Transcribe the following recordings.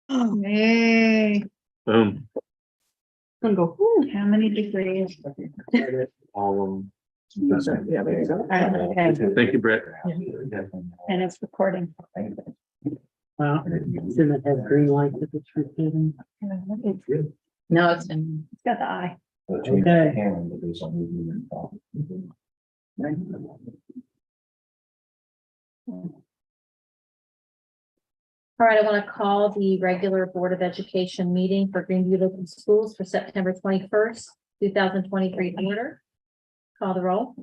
Yay. Boom. Gonna go, "Ooh, how many degrees?" All Yeah, there you go. Thank you, Brett. And it's recording. Well, shouldn't it have green light if it's repeating? No, it's got the eye. Okay. All right, I want to call the regular Board of Education meeting for Greeneview Local Schools for September 21st, 2023 order. Call the roll.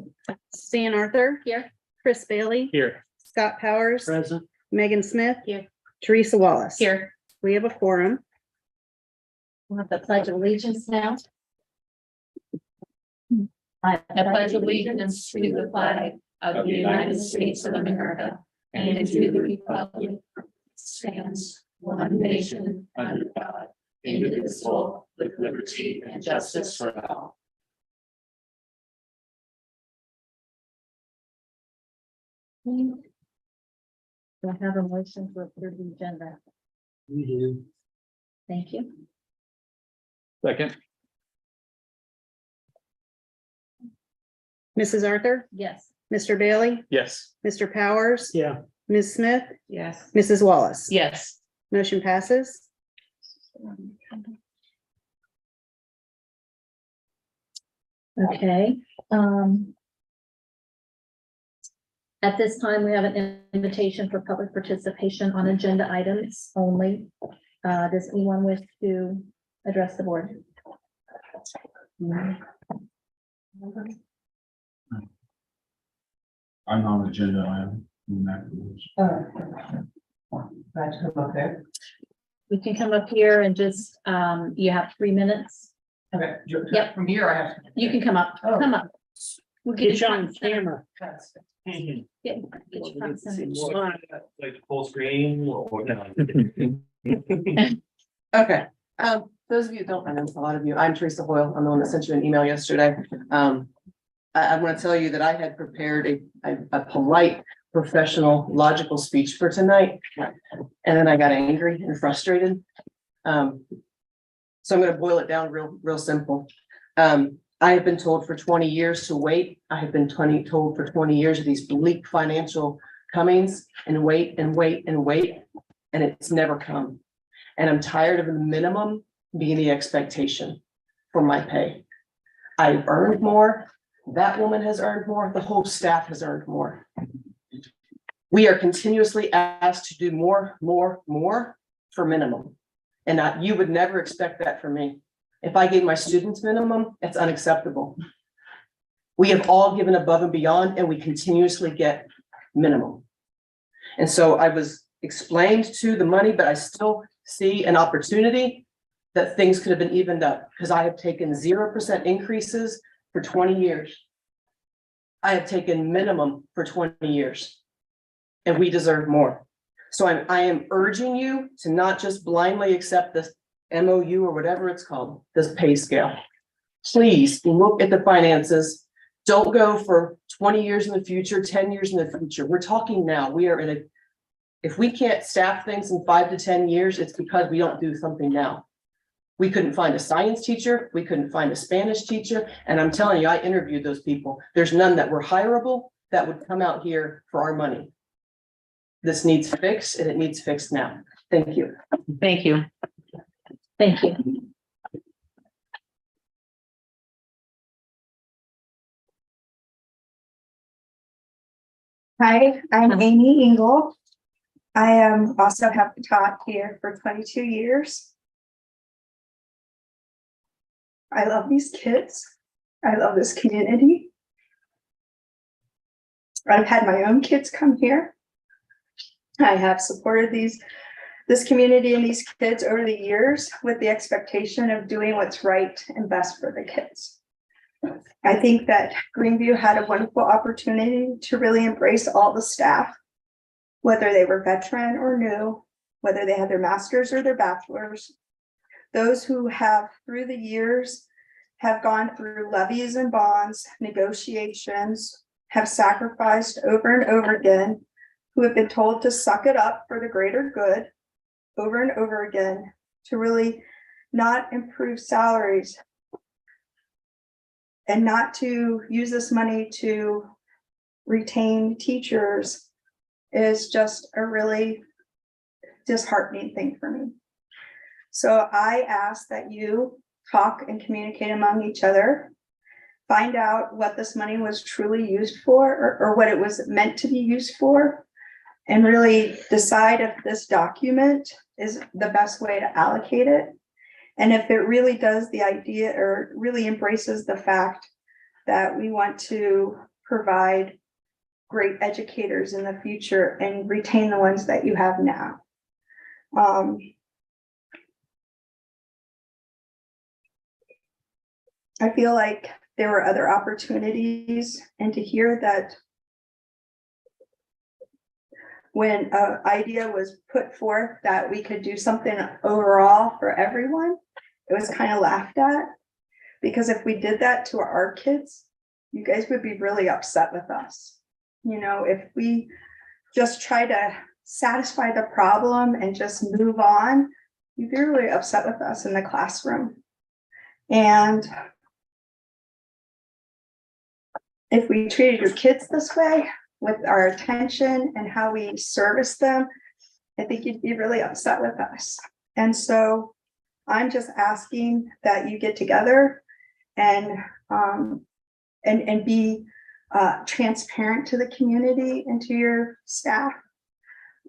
Stan Arthur, Here. Chris Bailey, Here. Scott Powers, Present. Megan Smith, Here. Teresa Wallace. Here. We have a quorum. We'll have the Pledge of Allegiance now. I pledge allegiance to the flag of the United States of America and to the republic that stands one nation under God, indivisible, with liberty and justice for all. Do I have a motion to approve the agenda? We do. Thank you. Second. Mrs. Arthur, Yes. Mr. Bailey, Yes. Mr. Powers, Yeah. Ms. Smith, Yes. Mrs. Wallace. Yes. Motion passes. Okay. At this time, we have an invitation for public participation on agenda items only. Does anyone wish to address the board? I'm on agenda item. You can come up here and just, you have 3 minutes. Okay. Yep. From here, I have. You can come up, Oh. come up. We'll get Get you on camera. Get you front center. Like full screen or no? Okay, those of you who don't, I know a lot of you, I'm Teresa Hoyle. I'm the one that sent you an email yesterday. I want to tell you that I had prepared a polite, professional, logical speech for tonight. And then I got angry and frustrated. So I'm going to boil it down real simple. I have been told for 20 years to wait. I have been told for 20 years of these bleak financial comings and wait and wait and wait, and it's never come. And I'm tired of the minimum being the expectation for my pay. I've earned more. That woman has earned more. The whole staff has earned more. We are continuously asked to do more for minimum. And you would never expect that from me. If I gave my students minimum, it's unacceptable. We have all given above and beyond, and we continuously get minimum. And so I was explained to the money, but I still see an opportunity that things could have been evened up, because I have taken 0% increases for 20 years. I have taken minimum for 20 years, and we deserve more. So I am urging you to not just blindly accept this MOU or whatever it's called, this pay scale. Please look at the finances. Don't go for 20 years in the future, 10 years in the future. We're talking now. We are in if we can't staff things in 5 to 10 years, it's because we don't do something now. We couldn't find a science teacher. We couldn't find a Spanish teacher. And I'm telling you, I interviewed those people. There's none that were hireable that would come out here for our money. This needs fixed, and it needs fixed now. Thank you. Thank you. Thank you. Hi, I'm Amy Engel. I also have taught here for 22 years. I love these kids. I love this community. I've had my own kids come here. I have supported this community and these kids over the years with the expectation of doing what's right and best for the kids. I think that Greeneview had a wonderful opportunity to really embrace all the staff, whether they were veteran or new, whether they had their master's or their bachelor's. Those who have, through the years, have gone through levies and bonds, negotiations, have sacrificed over and over again, who have been told to suck it up for the greater good, over and over again to really not improve salaries and not to use this money to retain teachers is just a really disheartening thing for me. So I ask that you talk and communicate among each other, find out what this money was truly used for, or what it was meant to be used for, and really decide if this document is the best way to allocate it. And if it really does the idea or really embraces the fact that we want to provide great educators in the future and retain the ones that you have now. I feel like there were other opportunities, and to hear that when an idea was put forth that we could do something overall for everyone, it was kind of laughed at. Because if we did that to our kids, you guys would be really upset with us. You know, if we just try to satisfy the problem and just move on, you'd be really upset with us in the classroom. And if we treated your kids this way, with our attention and how we service them, I think you'd be really upset with us. And so I'm just asking that you get together and be transparent to the community and to your staff,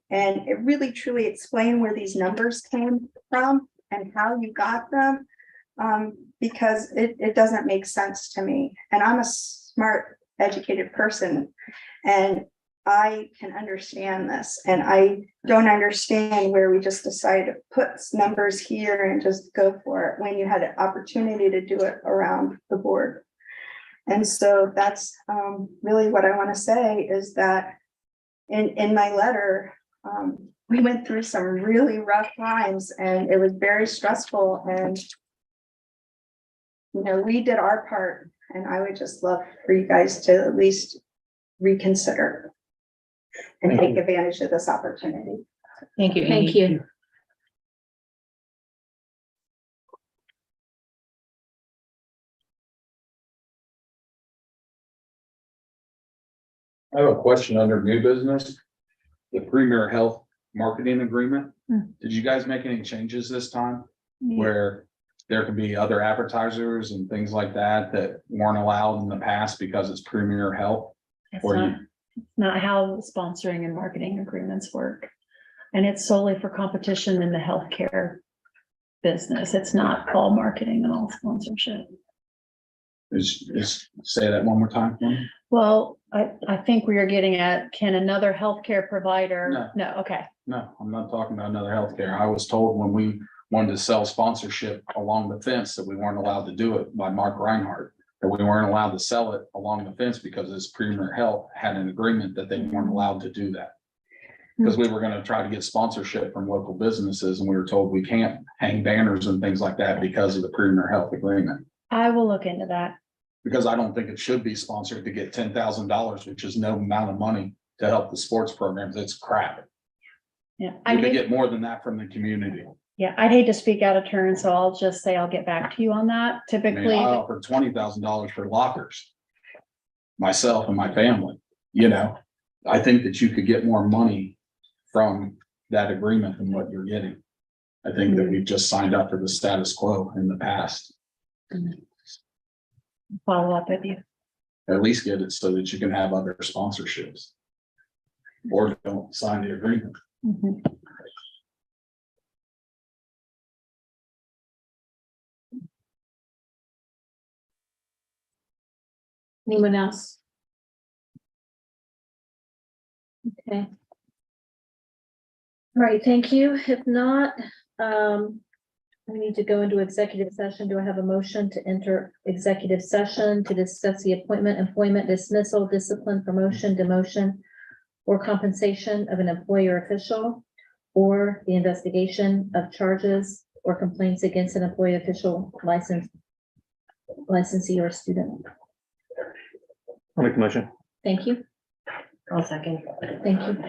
and it really truly explain where these numbers came from and how you got them, because it doesn't make sense to me. And I'm a smart, educated person, and I can understand this, and I don't understand where we just decided to put numbers here and just go for it when you had an opportunity to do it around the board. And so that's really what I want to say, is that in my letter, we went through some really rough times, and it was very stressful, and you know, we did our part, and I would just love for you guys to at least reconsider and take advantage of this opportunity. Thank you. Thank you. I have a question under new business. The Premier Health Marketing Agreement. Did you guys make any changes this time where there could be other advertisers and things like that that weren't allowed in the past because it's Premier Health? It's Or not, not how sponsoring and marketing agreements work. And it's solely for competition in the healthcare business. It's not all marketing and all sponsorship. Just say that one more time for me. Well, I think we are getting at, can another healthcare provider? No, okay. No, I'm not talking about another healthcare. I was told when we wanted to sell sponsorship along the fence that we weren't allowed to do it by Mark Reinhardt, that we weren't allowed to sell it along the fence because this Premier Health had an agreement that they weren't allowed to do that. Because we were going to try to get sponsorship from local businesses, and we were told we can't hang banners and things like that because of the Premier Health agreement. I will look into that. Because I don't think it should be sponsored to get $10,000, which is no amount of money to help the sports programs. It's crap. Yeah. You could get more than that from the community. Yeah, I'd hate to speak out of turn, so I'll just say I'll get back to you on that. I mean, Typically, I offered $20,000 for lockers. Myself and my family, you know, I think that you could get more money from that agreement than what you're getting. I think that we've just signed up for the status quo in the past. follow up with you. At least get it so that you can have other sponsorships. Or don't sign the agreement. Mhm. Anyone else? Okay. All right, thank you. If not, we need to go into executive session. Do I have a motion to enter executive session to discuss the appointment, employment, dismissal, discipline, promotion, demotion, or compensation of an employee or official, or the investigation of charges or complaints against an employee, official, licensee, or student? I'll make the motion. Thank you. I'll second. Thank you.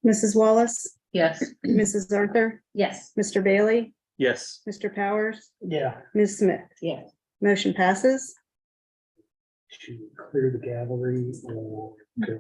Mrs. Wallace, Yes. Mrs. Arthur, Yes. Mr. Bailey, Yes. Mr. Powers, Yeah. Ms. Smith. Yes. Motion passes. To clear the gallery or go.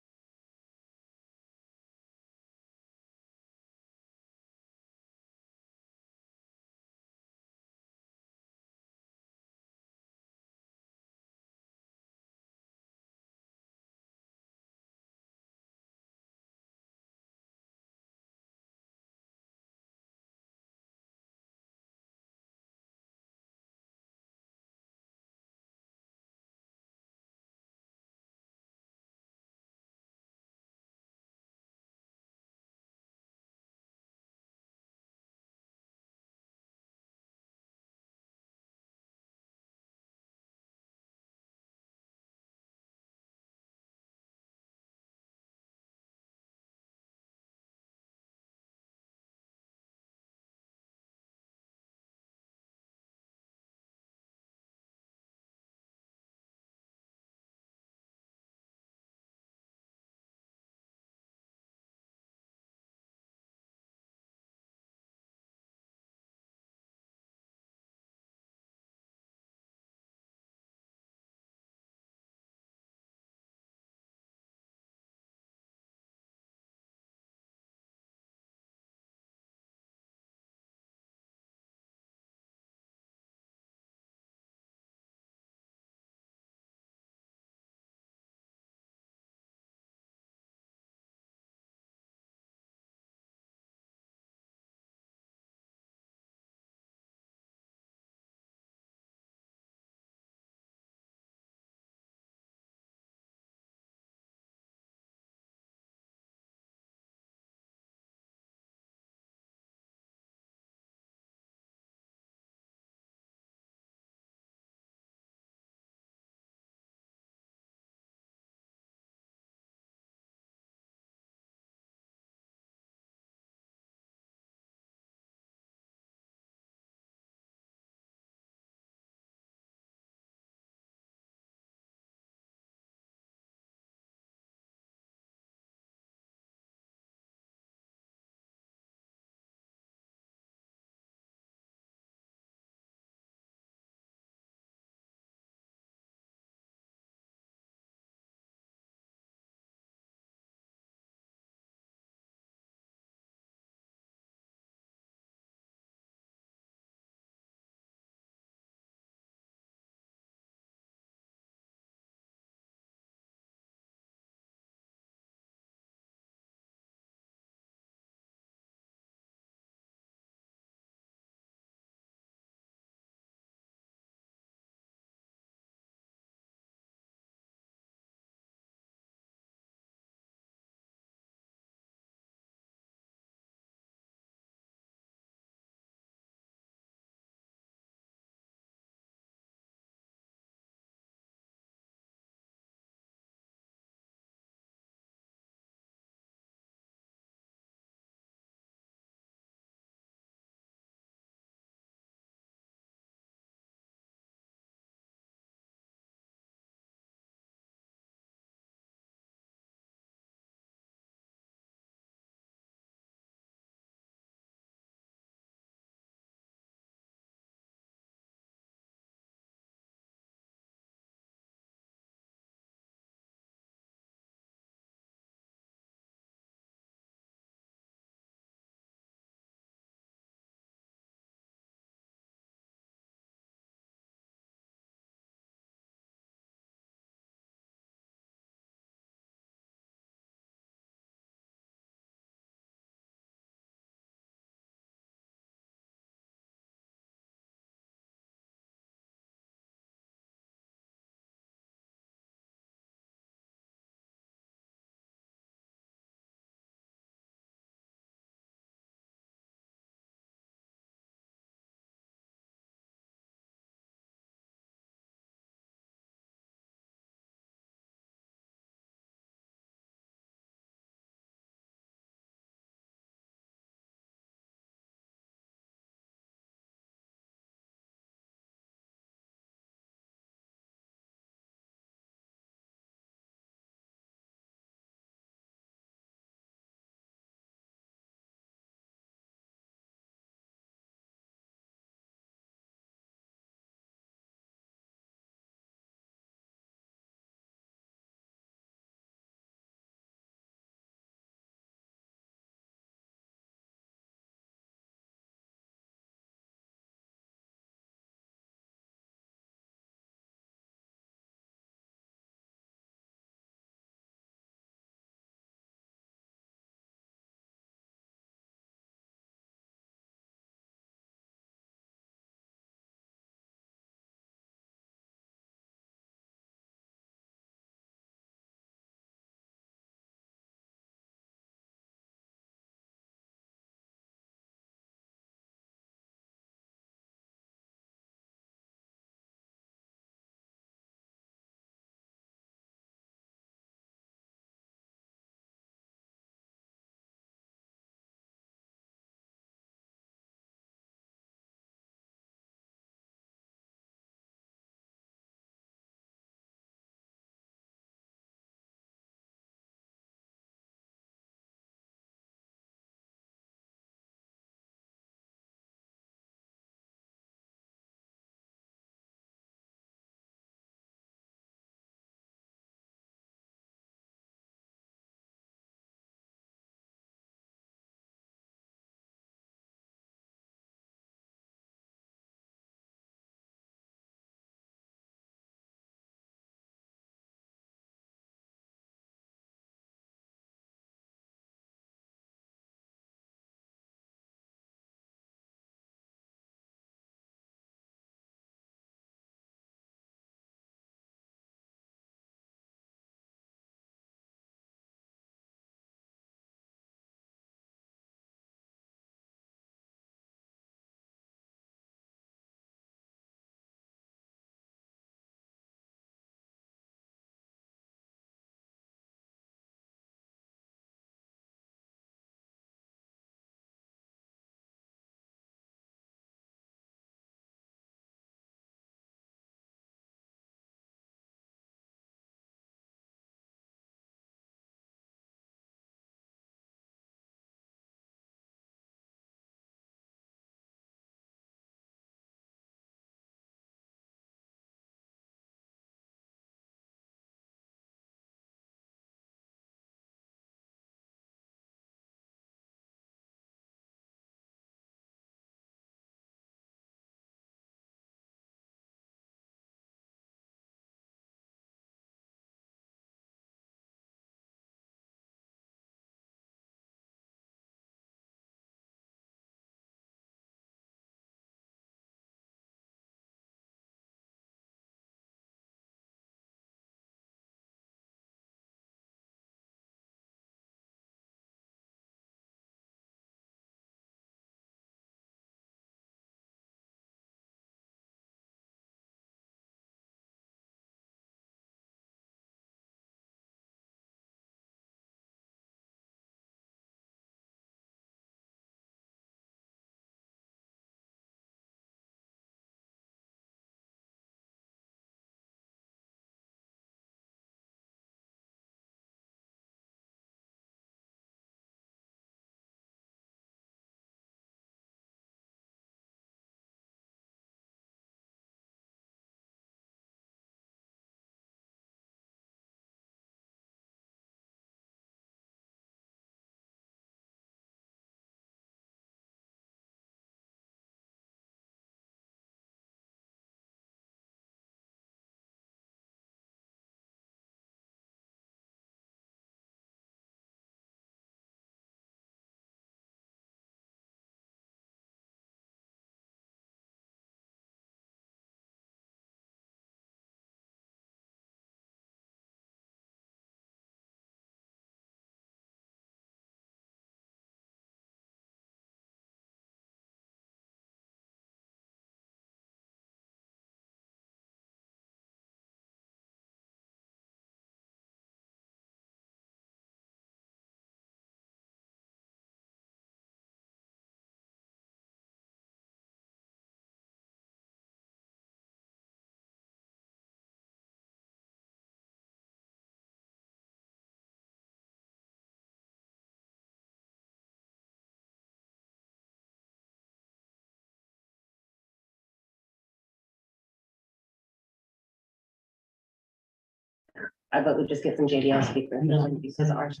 I vote we just get some JDL speakers because ours.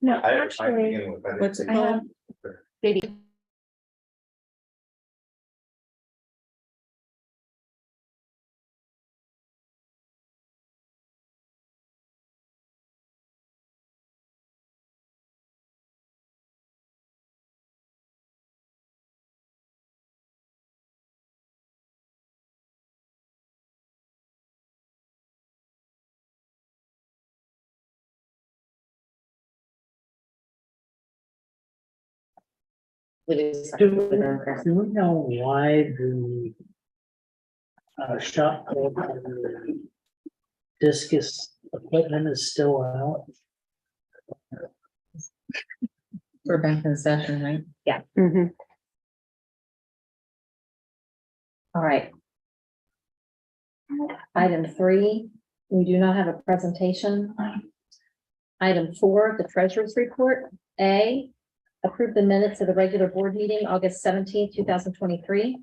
No, actually, What's it I have, called? JD. Do we know why the shop called discus equipment is still out? We're back in session, right? Yeah. Mhm. All right. Item 3, we do not have a presentation. Item 4, the treasurer's report. A, approve the minutes of the regular board meeting, August 17th, 2023.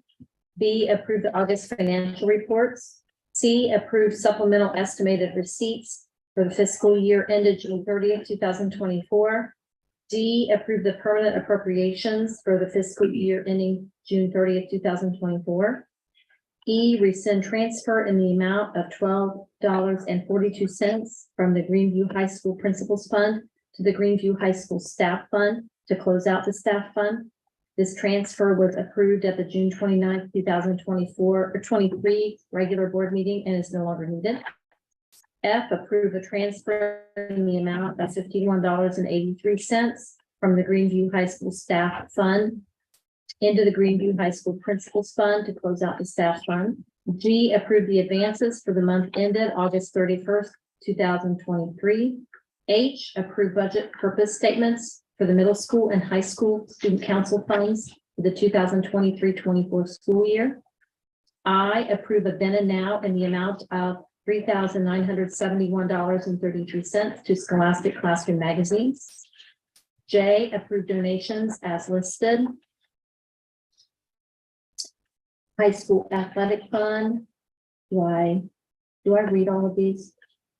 B, approve the August financial reports. C, approve supplemental estimated receipts for the fiscal year ended June 30th, 2024. D, approve the permanent appropriations for the fiscal year ending June 30th, 2024. E, rescind transfer in the amount of $12.42 from the Greeneview High School Principals Fund to the Greeneview High School Staff Fund to close out the staff fund. This transfer was approved at the June 29th, 2024 or 23 regular board meeting and is no longer needed. F, approve the transfer in the amount of $51.83 from the Greeneview High School Staff Fund into the Greeneview High School Principals Fund to close out the staff fund. G, approve the advances for the month ended August 31st, 2023. H, approve budget purpose statements for the middle school and high school student council funds for the 2023-24 school year. I, approve a then and now in the amount of $3,971.33 to Scholastic Classroom Magazines. J, approve donations as listed. High School Athletic Fund. Do I read all of these?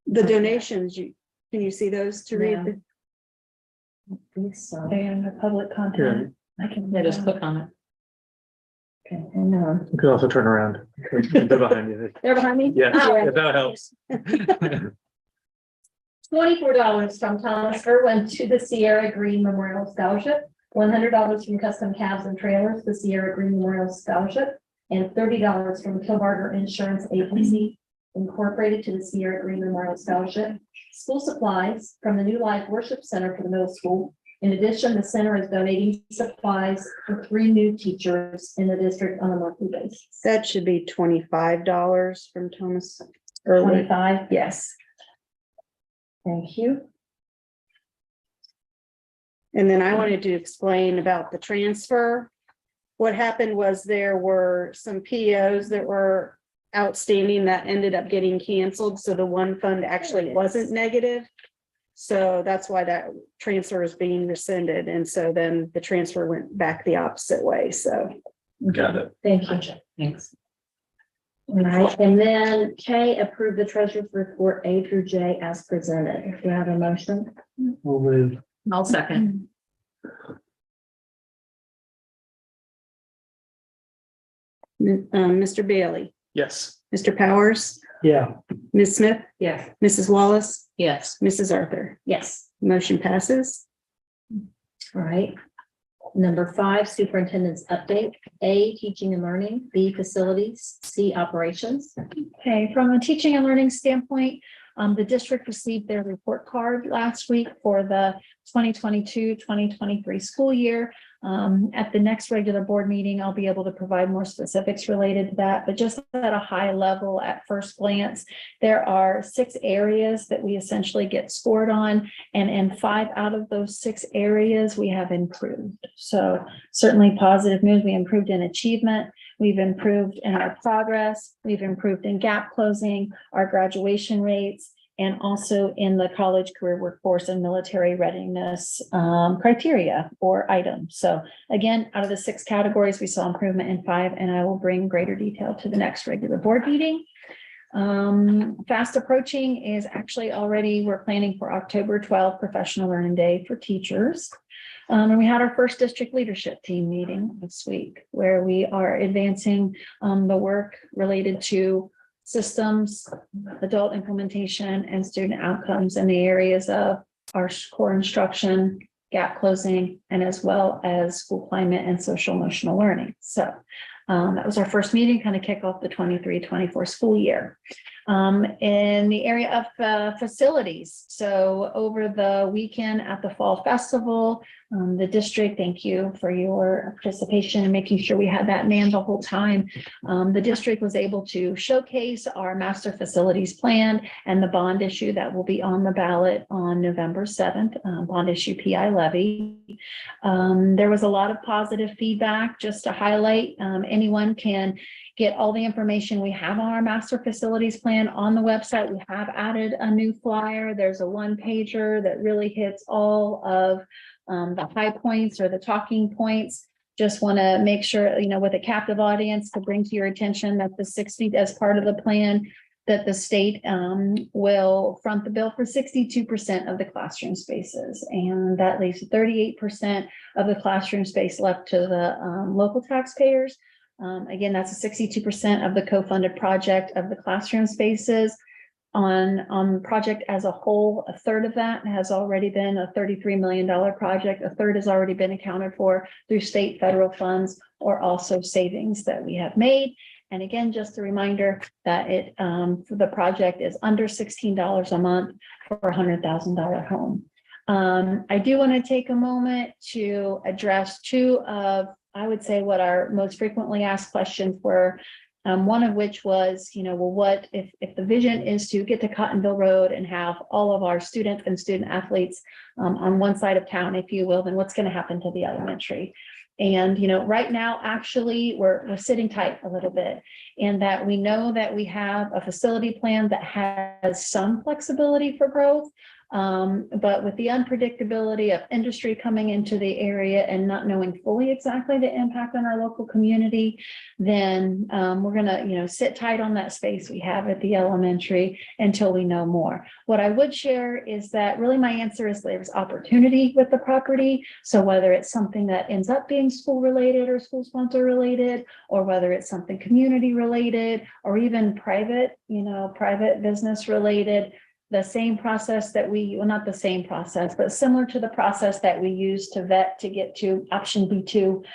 The donations, can you see those to read? Yeah. I think so. they in the public content. I can. Just click on it. Okay, hang on. You can also turn around. They're behind you. They're behind me? Yeah, Oh, if that helps. $24 from Thomas Irwin to the Sierra Green Memorial Scholarship, $100 from Custom Cabs and Trailers, the Sierra Green Memorial Scholarship, and $30 from Kilbarger Insurance Agency Incorporated to the Sierra Green Memorial Scholarship. School supplies from the New Life Worship Center for the middle school. In addition, the center is donating supplies for 3 new teachers in the district on a monthly basis. That should be $25 from Thomas Irwin. 25, Yes. thank you. And then I wanted to explain about the transfer. What happened was there were some POs that were outstanding that ended up getting canceled. So the one fund actually wasn't negative. So that's why that transfer is being rescinded. And so then the transfer went back the opposite way. So Got it. Thank you. Thanks. All right, and then K, approve the treasurer's report A through J as presented. Do you have a motion? We'll move. I'll second. Mr. Bailey, Yes. Mr. Powers, Yeah, Ms. Smith, Yes. Mrs. Wallace, Yes. Mrs. Arthur. Yes. Motion passes. All right. Number 5, superintendent's update. A, teaching and learning. B, facilities. C, operations. Okay, from a teaching and learning standpoint, the district received their report card last week for the 2022-2023 school year. At the next regular board meeting, I'll be able to provide more specifics related to that, but just at a high level at first glance, there are 6 areas that we essentially get scored on, and in 5 out of those 6 areas, we have improved. So certainly positive news. We improved in achievement. We've improved in our progress. We've improved in gap closing, our graduation rates, and also in the college career workforce and military readiness criteria or items. So again, out of the 6 categories, we saw improvement in 5, and I will bring greater detail to the next regular board meeting. Fast approaching is actually already, we're planning for October 12th, Professional Learning Day for teachers. And we had our first district leadership team meeting this week, where we are advancing the work related to systems, adult implementation, and student outcomes in the areas of our core instruction, gap closing, and as well as school climate and social emotional learning. So that was our first meeting, kind of kick off the 23-24 school year. In the area of facilities, so over the weekend at the Fall Festival, the district, thank you for your participation and making sure we had that manned the whole time. The district was able to showcase our master facilities plan and the bond issue that will be on the ballot on November 7th, bond issue PI levy. There was a lot of positive feedback. Just to highlight, anyone can get all the information we have on our master facilities plan on the website. We have added a new flyer. There's a one-pager that really hits all of the high points or the talking points. Just want to make sure, with a captive audience, to bring to your attention that the 60, as part of the plan, that the state will front the bill for 62% of the classroom spaces. And that leaves 38% of the classroom space left to the local taxpayers. Again, that's a 62% of the co-funded project of the classroom spaces. On the project as a whole, a third of that has already been a $33 million project. A third has already been accounted for through state, federal funds, or also savings that we have made. And again, just a reminder that the project is under $16 a month for a $100,000 home. I do want to take a moment to address two of, I would say, what our most frequently asked questions were. One of which was, well, what if the vision is to get to Cottonville Road and have all of our students and student athletes on one side of town, if you will, then what's going to happen to the elementary? And, right now, actually, we're sitting tight a little bit, in that we know that we have a facility plan that has some flexibility for growth. But with the unpredictability of industry coming into the area and not knowing fully exactly the impact on our local community, then we're going to, sit tight on that space we have at the elementary until we know more. What I would share is that really my answer is there's opportunity with the property. So whether it's something that ends up being school related or school sponsor related, or whether it's something community related, or even private, private business related, the same process that not the same process, but similar to the process that we use to vet to get to option B2,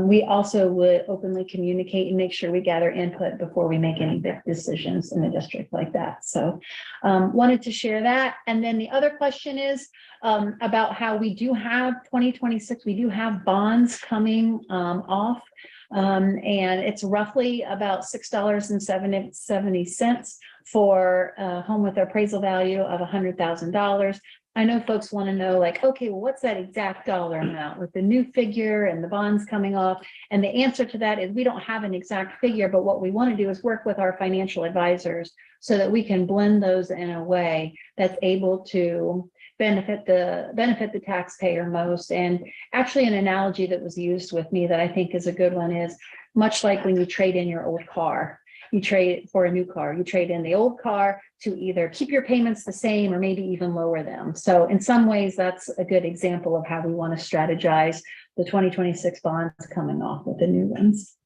we also would openly communicate and make sure we gather input before we make any big decisions in the district like that. So wanted to share that. And then the other question is about how we do have 2026, we do have bonds coming off. And it's roughly about $6.70 for a home with appraisal value of $100,000. I know folks want to know, like, okay, well, what's that exact dollar amount with the new figure and the bonds coming off? And the answer to that is we don't have an exact figure, but what we want to do is work with our financial advisors so that we can blend those in a way that's able to benefit the taxpayer most. And actually, an analogy that was used with me that I think is a good one is much like when you trade in your old car. You trade for a new car, you trade in the old car to either keep your payments the same or maybe even lower them. So in some ways, that's a good example of how we want to strategize the 2026 bonds coming off with the new ones.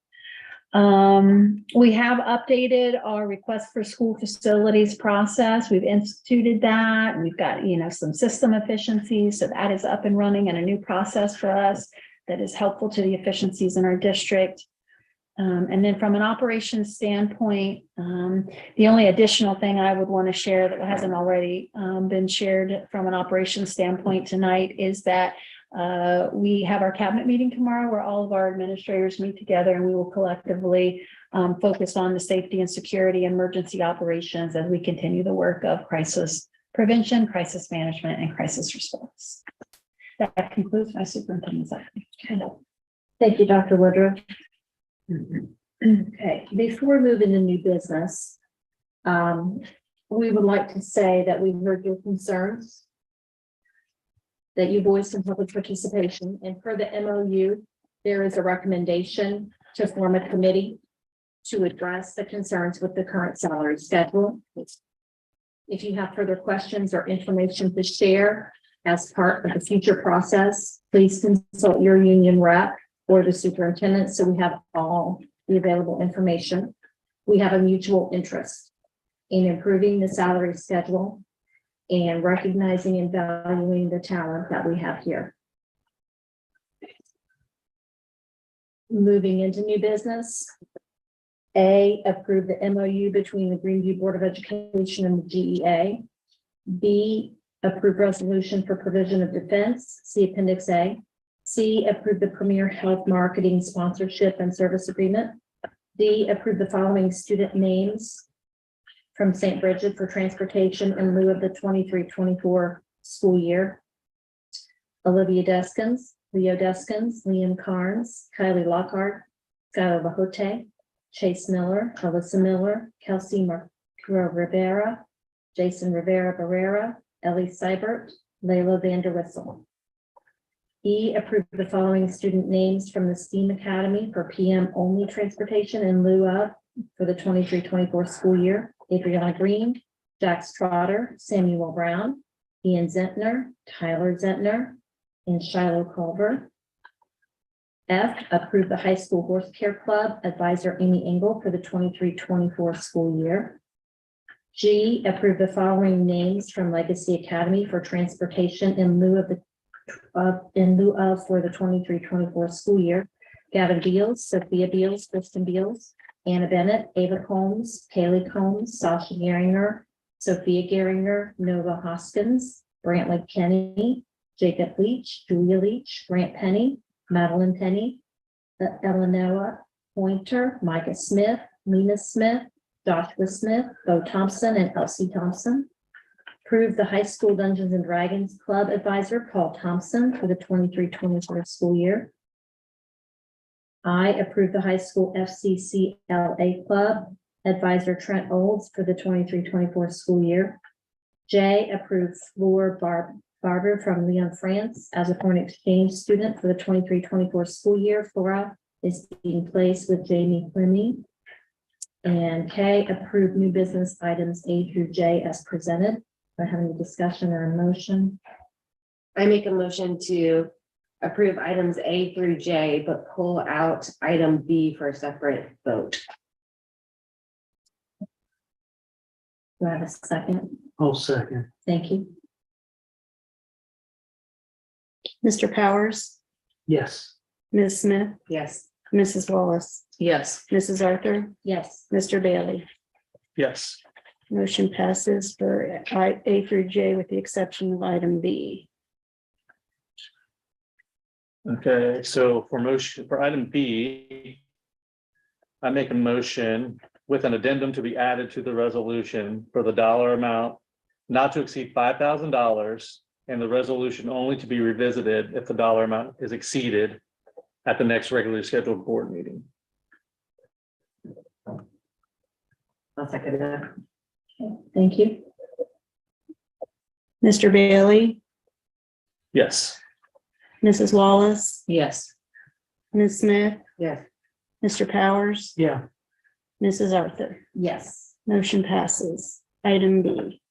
We have updated our request for school facilities process. We've instituted that. We've got, some system efficiencies. So that is up and running, and a new process for us that is helpful to the efficiencies in our district. And then from an operations standpoint, the only additional thing I would want to share that hasn't already been shared from an operations standpoint tonight is that we have our cabinet meeting tomorrow where all of our administrators meet together, and we will collectively focus on the safety and security emergency operations as we continue the work of crisis prevention, crisis management, and crisis response. That concludes my superintendent's update. Thank you, Dr. Woodruff. Okay, before we move into new business, we would like to say that we heard your concerns that you voiced in public participation, and per the MOU, there is a recommendation to form a committee to address the concerns with the current salary schedule. If you have further questions or information to share as part of the future process, please consult your union rep or the superintendent so we have all the available information. We have a mutual interest in improving the salary schedule and recognizing and valuing the talent that we have here. Moving into new business. A, approve the MOU between the Greeneview Board of Education and the GEA. B, approve resolution for provision of defense, see Appendix A. C, approve the Premier Health Marketing Sponsorship and Service Agreement. D, approve the following student names from St. Bridget for transportation in lieu of the 23-24 school year. Olivia Deskins, Leo Deskins, Liam Carnes, Kylie Lockhart, Skylar Lahote, Chase Miller, Alyssa Miller, Kelsey Marco Rivera, Jason Rivera Barrera, Ellie Seibert, Layla Vander Wissel. E, approve the following student names from the STEAM Academy for PM only transportation in lieu of for the 23-24 school year. Adriana Green, Jax Trotter, Samuel Brown, Ian Zentner, Tyler Zentner, and Shiloh Culver. F, approve the high school horse care club advisor Amy Engel for the 23-24 school year. G, approve the following names from Legacy Academy for transportation in lieu of for the 23-24 school year. Gavin Beals, Sophia Beals, Kristen Beals, Anna Bennett, Ava Combs, Kaylee Combs, Sasha Geringer, Sophia Geringer, Nova Hoskins, Brantley Kenny, Jacob Leach, Julia Leach, Grant Penny, Madeline Penny, Eleanor Pointer, Micah Smith, Lena Smith, Joshua Smith, Bo Thompson, and Elsie Thompson. Approve the high school Dungeons and Dragons Club advisor Paul Thompson for the 23-24 school year. I, approve the high school FCCLA Club advisor Trent Olds for the 23-24 school year. J, approve Fleur Barber from Lyon, France as a foreign exchange student for the 23-24 school year. Flora is being placed with Jamie Clemmy. And K, approve new business items A through J as presented. Are having a discussion or a motion? I make a motion to approve items A through J, but pull out item B for a separate vote. Do I have a second? Oh, second. Thank you. Mr. Powers, Yes. Ms. Smith, Yes. Mrs. Wallace, Yes. Mrs. Arthur, Yes. Mr. Bailey. Yes. Motion passes for A through J with the exception of item B. Okay, so for item B, I make a motion with an addendum to be added to the resolution for the dollar amount not to exceed $5,000 and the resolution only to be revisited if the dollar amount is exceeded at the next regularly scheduled board meeting. I'll second that. Okay, thank you. Mr. Bailey, Yes. Mrs. Wallace, Yes. Ms. Smith, Yes. Mr. Powers, Yeah. Mrs. Arthur. Yes. Motion passes. Item B.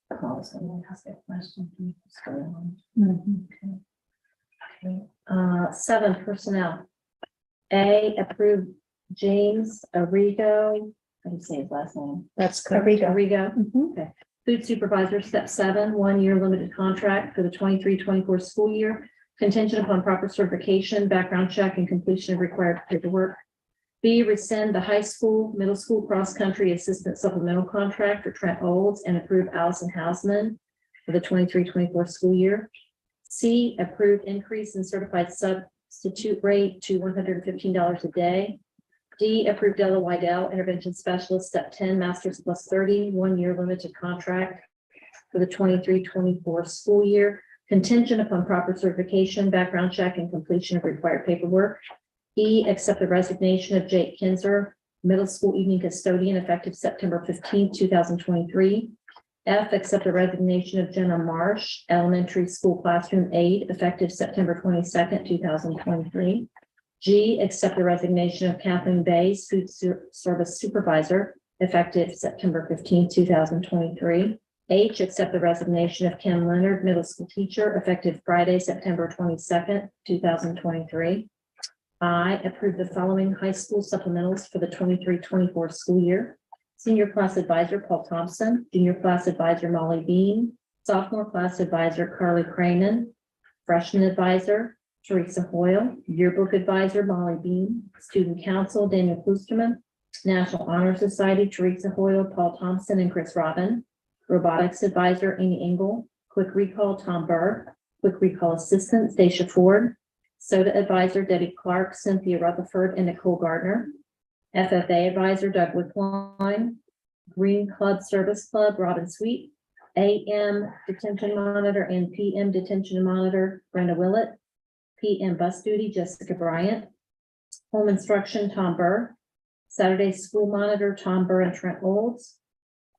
Seven, personnel. A, approve James Arrigo. How do you say his last name? That's correct. Arrigo. Okay. Food supervisor, step 7, 1-year limited contract for the 23-24 school year, contingent upon proper certification, background check, and completion of required paperwork. B, rescind the high school, middle school cross-country assistant supplemental contract for Trent Olds and approve Allison Hausman for the 23-24 school year. C, approve increase in certified substitute rate to $115 a day. D, approve Della Wydell, intervention specialist, step 10, masters plus 30, 1-year limited contract for the 23-24 school year, contingent upon proper certification, background check, and completion of required paperwork. E, accept the resignation of Jake Kinzer, middle school evening custodian, effective September 15, 2023. F, accept the resignation of Jenna Marsh, elementary school classroom aide, effective September 22nd, 2023. G, accept the resignation of Kathleen Bays, food service supervisor, effective September 15, 2023. H, accept the resignation of Kim Leonard, middle school teacher, effective Friday, September 22nd, 2023. I, approve the following high school supplementals for the 23-24 school year. Senior class advisor Paul Thompson, junior class advisor Molly Bean, sophomore class advisor Carly Cranen, freshman advisor Teresa Hoyle, yearbook advisor Molly Bean, student council Daniel Klusterman, National Honor Society Teresa Hoyle, Paul Thompson, and Chris Robin, robotics advisor Amy Engel, quick recall Tom Burr, quick recall assistant Stacia Ford, soda advisor Debbie Clark, Cynthia Rutherford, and Nicole Gardner, FFA advisor Doug Wickline, Green Club Service Club Robin Sweet, AM detention monitor and PM detention monitor Brenda Willett, PM bus duty Jessica Bryant, home instruction Tom Burr, Saturday school monitor Tom Burr and Trent Olds,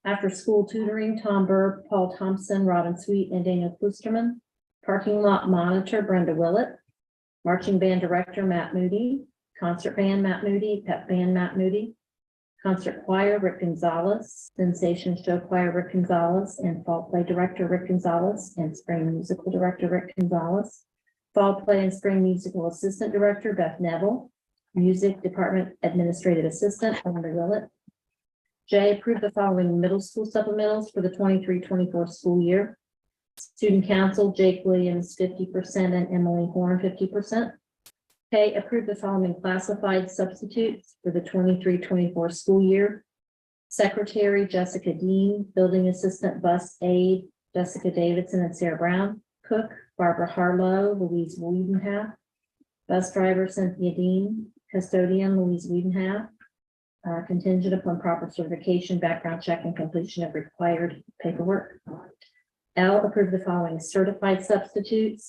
after school tutoring Tom Burr, Paul Thompson, Robin Sweet, and Daniel Klusterman, parking lot monitor Brenda Willett, marching band director Matt Moody, concert band Matt Moody, pep band Matt Moody, concert choir Rick Gonzalez, sensation show choir Rick Gonzalez, and fall play director Rick Gonzalez, and spring musical director Rick Gonzalez, fall play and spring musical assistant director Beth Neville, music department administrative assistant Brenda Willett. J, approve the following middle school supplementals for the 23-24 school year. Student council Jake Williams 50% and Emily Horn 50%. K, approve the following classified substitutes for the 23-24 school year. Secretary Jessica Dean, building assistant bus aide Jessica Davidson and Sarah Brown, cook Barbara Harlow, Louise Wiedenhaft, bus driver Cynthia Dean, custodian Louise Wiedenhaft, contingent upon proper certification, background check, and completion of required paperwork. L, approve the following certified substitute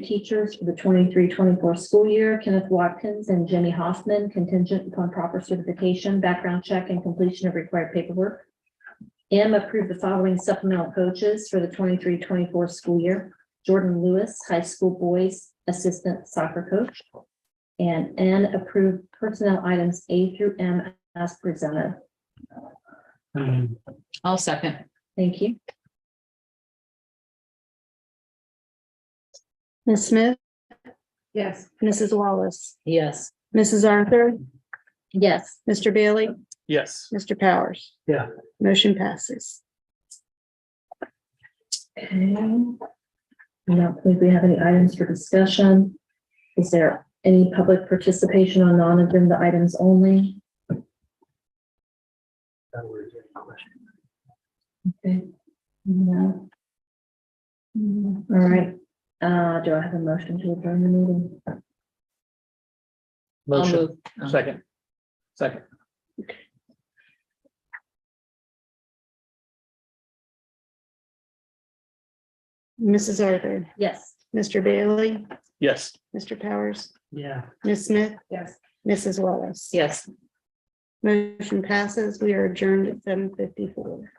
teachers for the 23-24 school year, Kenneth Watkins and Jimmy Hoffman, contingent upon proper certification, background check, and completion of required paperwork. M, approve the following supplemental coaches for the 23-24 school year, Jordan Lewis, high school boys assistant soccer coach. And N, approve personnel items A through M as presented. I'll second. Thank you. Ms. Smith, Yes. Mrs. Wallace, Yes. Mrs. Arthur, Yes. Mr. Bailey, Yes. Mr. Powers. Yeah. Motion passes. Okay. I don't think we have any items for discussion. Is there any public participation on non-agenda items only? Okay. No. All right. Do I have a motion to adjourn the meeting? Motion, second. Mrs. Arthur, Yes. Mr. Bailey, Yes. Mr. Powers, Yeah. Ms. Smith, Yes. Mrs. Wallace. Yes. Motion passes. We are adjourned at 7:54.